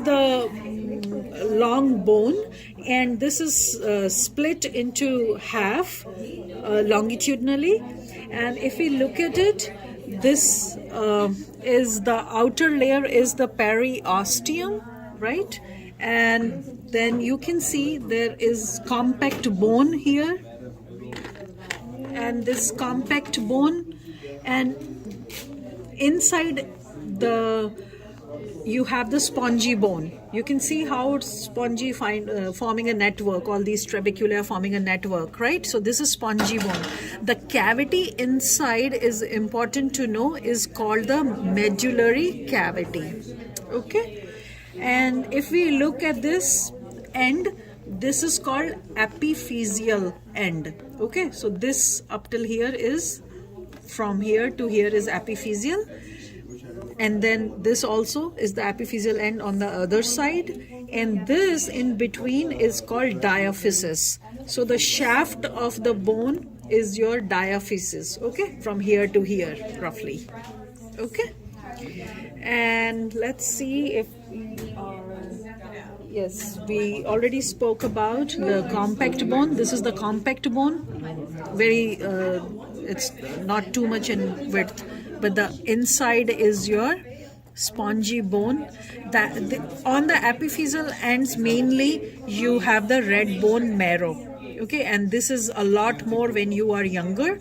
the long bone, and this is split into half longitudinally. And if we look at it, this is the outer layer is the periosteum, right? And then you can see there is compact bone here, and this compact bone, and inside the you have the spongy bone. You can see how it's spongy, forming a network. All these trabecular forming a network, right? So this is spongy bone. The cavity inside is important to know, is called the medullary cavity. Okay, and if we look at this end, this is called epiphyseal end. Okay, so this up till here is, from here to here is epiphyseal, and then this also is the epiphyseal end on the other side, and this in between is called diaphysis. So the shaft of the bone is your diaphysis, okay, from here to here roughly. Okay, and let's see if yes, we already spoke about the compact bone. This is the compact bone, very it's not too much in width, but the inside is your spongy bone. On the epiphyseal ends mainly you have the red bone marrow. Okay, and this is a lot more when you are younger.